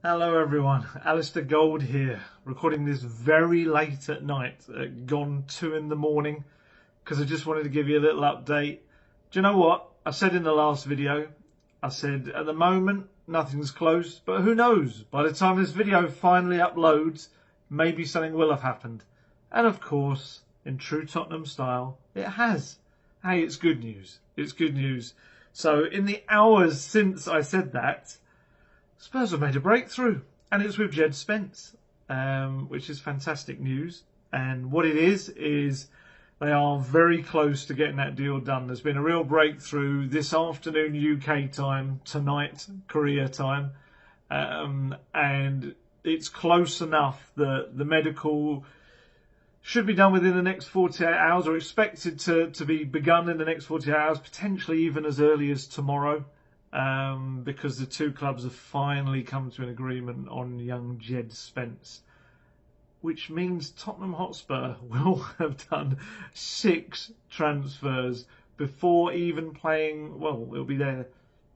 Hello everyone, Alistair Gold here, recording this very late at night, gone 2 in the morning, because I just wanted to give you a little update. Do you know what? I said in the last video, I said at the moment nothing's closed, but who knows? By the time this video finally uploads, maybe something will have happened. And of course, in true Tottenham style, it has. Hey, it's good news. It's good news. So in the hours since I said that, Spurs have made a breakthrough, and it's with Jed Spence, which is fantastic news. And what it is they are very close to getting that deal done. There's been a real breakthrough this afternoon UK time, tonight Korea time, and it's close enough that the medical should be done within the next 48 hours, or expected to be begun in the next 48 hours, potentially even as early as tomorrow. Because the two clubs have finally come to an agreement on young Jed Spence, which means Tottenham Hotspur will have done 6 transfers before even playing, well, it'll be there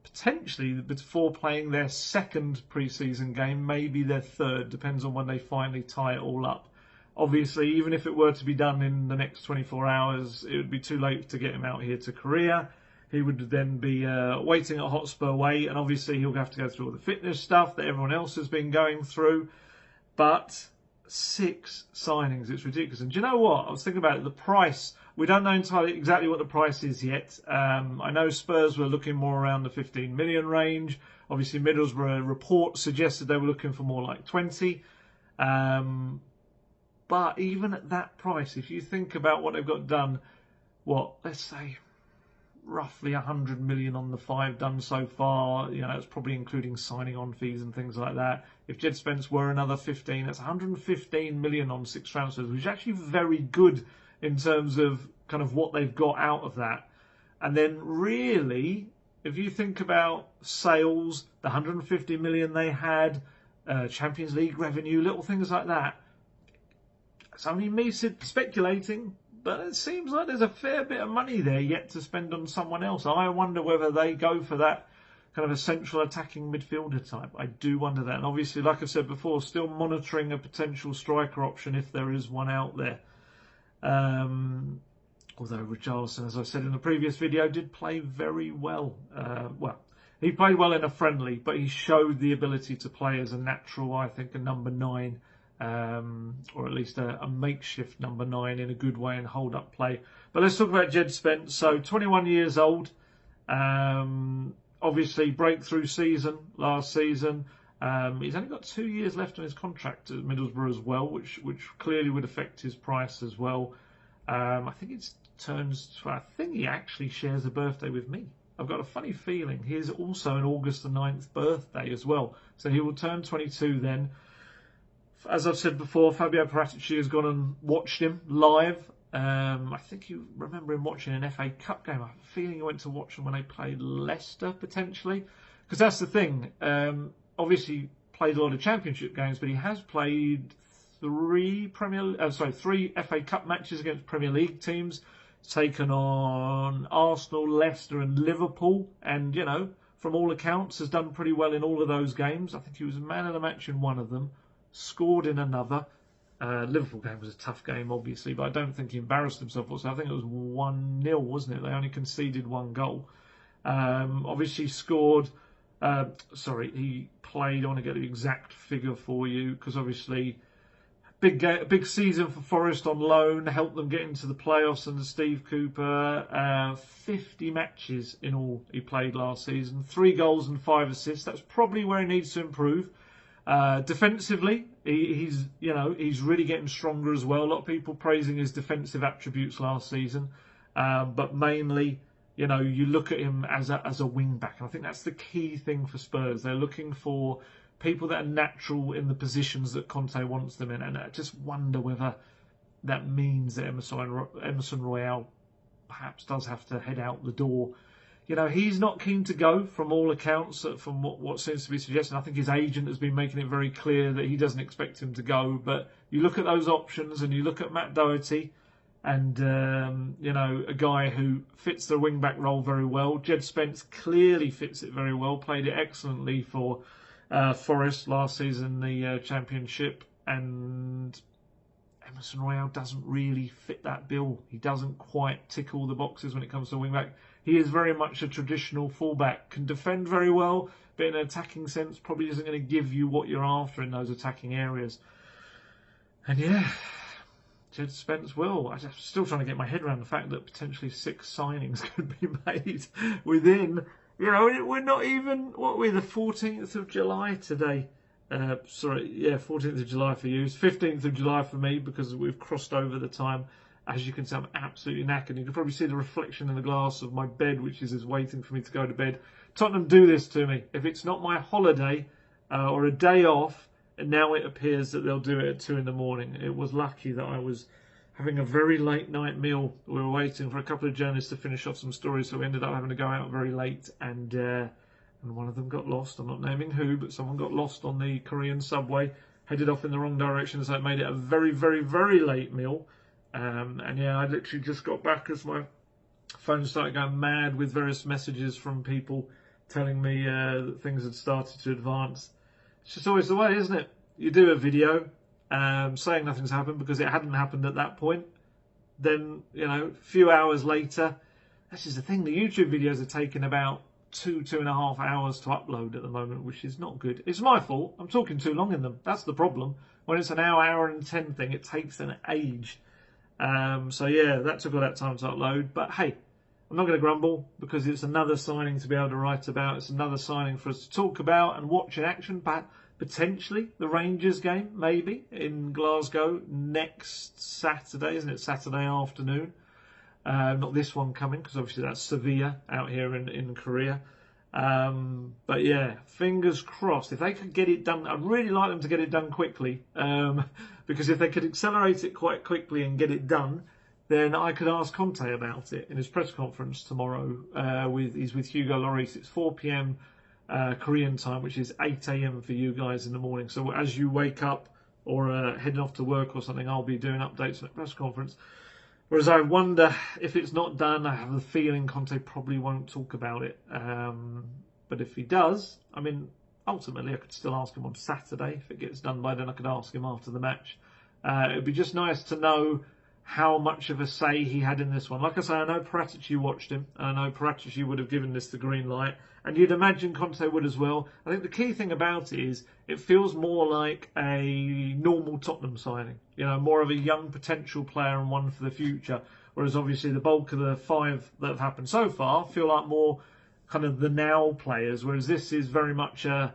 potentially before playing their second pre-season game, maybe their third, depends on when they finally tie it all up. Obviously, even if it were to be done in the next 24 hours, it would be too late to get him out here to Korea. He would then be waiting at Hotspur Way, and obviously he'll have to go through all the fitness stuff that everyone else has been going through. But 6 signings, it's ridiculous. And do you know what? I was thinking about it, the price. We don't know entirely exactly what the price is yet. I know Spurs were looking more around the 15 million range. Obviously, Middlesbrough report suggested they were looking for more like 20. But even at that price, if you think about what they've got done, let's say roughly 100 million on the 5 done so far. You know, that's probably including signing on fees and things like that. If Jed Spence were another 15, that's 115 million on 6 transfers, which is actually very good in terms of kind of what they've got out of that. And then really, if you think about sales, the 150 million they had, Champions League revenue, little things like that. It's only me speculating, but it seems like there's a fair bit of money there yet to spend on someone else. I wonder whether they go for that kind of a central attacking midfielder type. I do wonder that. And obviously, like I said before, still monitoring a potential striker option if there is one out there. Although Richarlison, as I said in the previous video, did play very well. He played well in a friendly, but he showed the ability to play as a natural, I think, a number 9. Or at least a makeshift number 9 in a good way and hold up play. But let's talk about Jed Spence. So 21 years old, obviously breakthrough season last season. He's only got 2 years left on his contract at Middlesbrough as well, which clearly would affect his price as well. I think I think he actually shares a birthday with me. I've got a funny feeling he is also an August the 9th birthday as well, so he will turn 22 then. As I've said before, Fabio Paratici has gone and watched him live. I think you remember him watching an FA Cup game. I have a feeling he went to watch them when they played Leicester, potentially. Because that's the thing. Obviously, played a lot of Championship games, but he has played 3 FA Cup matches against Premier League teams. Taken on Arsenal, Leicester and Liverpool. And, you know, from all accounts, has done pretty well in all of those games. I think he was man of the match in one of them. Scored in another. Liverpool game was a tough game, obviously, but I don't think he embarrassed himself. Also, I think it was 1-0, wasn't it? They only conceded 1 goal. Obviously scored. He played. I want to get the exact figure for you because obviously, big season for Forest on loan, helped them get into the playoffs under Steve Cooper. 50 matches in all he played last season. 3 goals and 5 assists. That's probably where he needs to improve. Defensively, he's really getting stronger as well. A lot of people praising his defensive attributes last season, but mainly, you look at him as a wing back. And I think that's the key thing for Spurs. They're looking for people that are natural in the positions that Conte wants them in, and I just wonder whether that means that Emerson Royale perhaps does have to head out the door. He's not keen to go from all accounts, from what seems to be suggested. I think his agent has been making it very clear that he doesn't expect him to go. But you look at those options and you look at Matt Doherty and, a guy who fits the wing-back role very well. Jed Spence clearly fits it very well, played it excellently for Forest last season, the Championship, and Emerson Royale doesn't really fit that bill. He doesn't quite tick all the boxes when it comes to wing back. He is very much a traditional fullback, can defend very well, but in an attacking sense probably isn't going to give you what you're after in those attacking areas. And yeah, Jed Spence will. I'm still trying to get my head around the fact that potentially 6 signings could be made within, we're not even, we're the 14th of July today. 14th of July for you. It's 15th of July for me because we've crossed over the time. As you can see, I'm absolutely knackered. You can probably see the reflection in the glass of my bed, which is waiting for me to go to bed. Tottenham do this to me. If it's not my holiday or a day off, and now it appears that they'll do it at 2 in the morning. It was lucky that I was having a very late night meal. We were waiting for a couple of journalists to finish off some stories, so we ended up having to go out very late, and one of them got lost. I'm not naming who, but someone got lost on the Korean subway, headed off in the wrong direction, so it made it a very, very, very late meal. And yeah, I literally just got back as my phone started going mad with various messages from people telling me that things had started to advance. It's just always the way, isn't it? You do a video saying nothing's happened because it hadn't happened at that point. Then, a few hours later, this is the thing, the YouTube videos are taking about 2.5 hours to upload at the moment, which is not good. It's my fault. I'm talking too long in them. That's the problem. When it's an hour and 10 thing, it takes an age. So yeah, that took all that time to upload. But hey, I'm not going to grumble because it's another signing to be able to write about. It's another signing for us to talk about and watch in action. But potentially the Rangers game, maybe, in Glasgow next Saturday, isn't it? Saturday afternoon. Not this one coming, because obviously that's Sevilla out here in Korea. But yeah, fingers crossed. If they could get it done, I'd really like them to get it done quickly. Because if they could accelerate it quite quickly and get it done, then I could ask Conte about it in his press conference tomorrow. He's with Hugo Lloris. It's 4 p.m. Korean time, which is 8 a.m. for you guys in the morning. So as you wake up or heading off to work or something, I'll be doing updates at the press conference. Whereas I wonder if it's not done, I have the feeling Conte probably won't talk about it. But if he does, I mean, ultimately I could still ask him on Saturday. If it gets done by then, I could ask him after the match. It would be just nice to know how much of a say he had in this one. Like I say, I know Paratici watched him. I know Paratici would have given this the green light. And you'd imagine Conte would as well. I think the key thing about it is it feels more like a normal Tottenham signing. More of a young potential player and one for the future. Whereas obviously the bulk of the 5 that have happened so far feel like more kind of the now players. Whereas this is very much a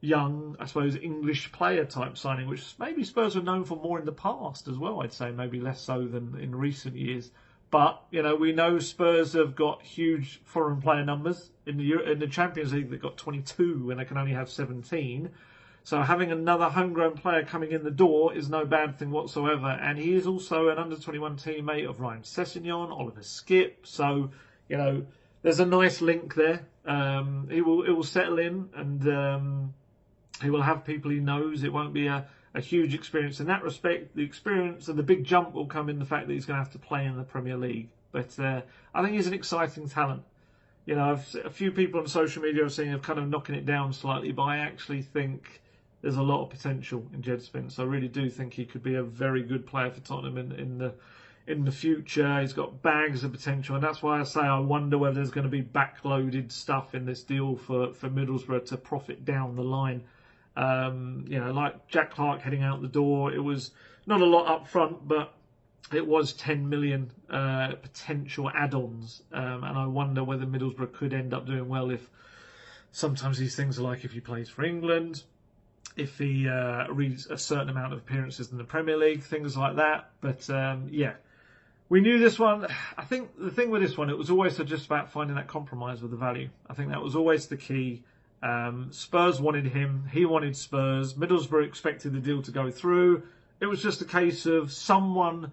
young, I suppose, English player type signing, which maybe Spurs were known for more in the past as well, I'd say. Maybe less so than in recent years. But, we know Spurs have got huge foreign player numbers. In the Champions League, they've got 22 when they can only have 17. So having another homegrown player coming in the door is no bad thing whatsoever. And he is also an under-21 teammate of Ryan Sessegnon, Oliver Skipp. So, there's a nice link there. It will settle in and he will have people he knows. It won't be a huge experience in that respect. The experience and the big jump will come in the fact that he's going to have to play in the Premier League. But I think he's an exciting talent. A few people on social media are saying kind of knocking it down slightly, but I actually think there's a lot of potential in Jed Spence. I really do think he could be a very good player for Tottenham in the future. He's got bags of potential, and that's why I say I wonder whether there's going to be backloaded stuff in this deal for Middlesbrough to profit down the line. Like Jack Clark heading out the door, it was not a lot up front, but it was 10 million potential add-ons, and I wonder whether Middlesbrough could end up doing well if sometimes these things are like if he plays for England, if he reads a certain amount of appearances in the Premier League, things like that. But yeah, we knew this one. I think the thing with this one, it was always just about finding that compromise with the value. I think that was always the key. Spurs wanted him, he wanted Spurs, Middlesbrough expected the deal to go through. It was just a case of someone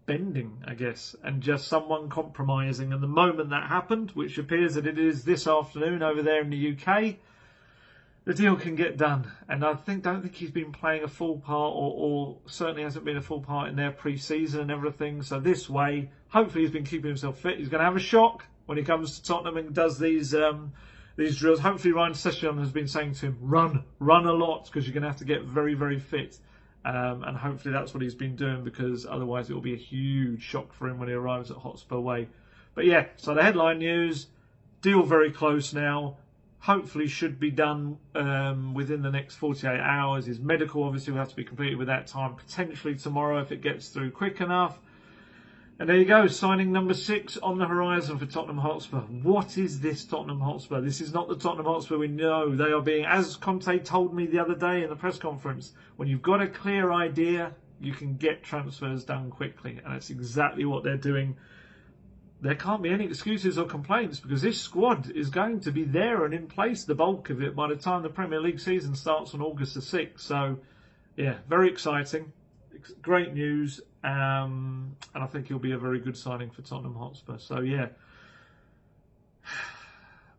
bending, I guess, and just someone compromising. And the moment that happened, which appears that it is this afternoon over there in the UK, the deal can get done. And I don't think he's been playing a full part, or certainly hasn't been a full part in their pre-season and everything. So this way, hopefully he's been keeping himself fit. He's going to have a shock when he comes to Tottenham and does these these drills. Hopefully Ryan Sessegnon has been saying to him, run a lot, because you're going to have to get very, very fit. And hopefully that's what he's been doing, because otherwise it will be a huge shock for him when he arrives at Hotspur Way. But yeah, so the headline news, deal very close now. Hopefully should be done within the next 48 hours. His medical obviously will have to be completed with that time, potentially tomorrow if it gets through quick enough. And there you go, signing number 6 on the horizon for Tottenham Hotspur. What is this Tottenham Hotspur? This is not the Tottenham Hotspur we know. They are being, as Conte told me the other day in the press conference, when you've got a clear idea, you can get transfers done quickly. And that's exactly what they're doing. There can't be any excuses or complaints, because this squad is going to be there and in place, the bulk of it, by the time the Premier League season starts on August the 6th. So, yeah, very exciting. Great news. And I think he'll be a very good signing for Tottenham Hotspur. So, yeah,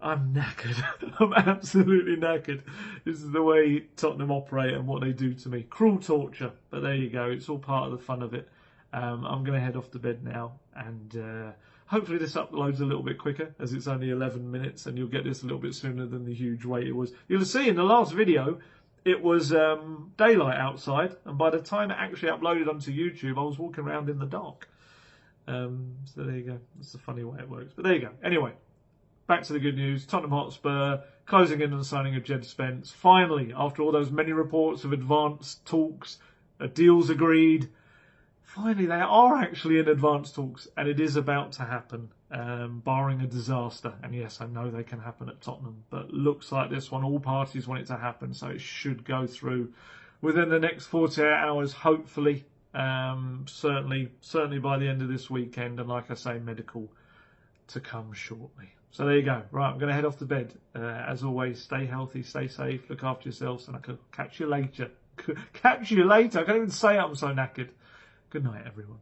I'm knackered. I'm absolutely knackered. This is the way Tottenham operate and what they do to me. Cruel torture. But there you go. It's all part of the fun of it. I'm going to head off to bed now. And hopefully this uploads a little bit quicker, as it's only 11 minutes. And you'll get this a little bit sooner than the huge wait it was. You'll see in the last video, it was daylight outside, and by the time it actually uploaded onto YouTube, I was walking around in the dark. So there you go. That's the funny way it works. But there you go. Anyway, back to the good news. Tottenham Hotspur closing in on the signing of Jed Spence. Finally, after all those many reports of advanced talks, deals agreed, finally they are actually in advanced talks, and it is about to happen. Barring a disaster, and yes, I know they can happen at Tottenham, but looks like this one, all parties want it to happen, so it should go through within the next 48 hours, hopefully. Certainly by the end of this weekend, and like I say, medical to come shortly. So there you go. Right, I'm going to head off to bed. As always, stay healthy, stay safe, look after yourselves, and I can catch you later. Catch you later. I can't even say it, I'm so knackered. Good night, everyone.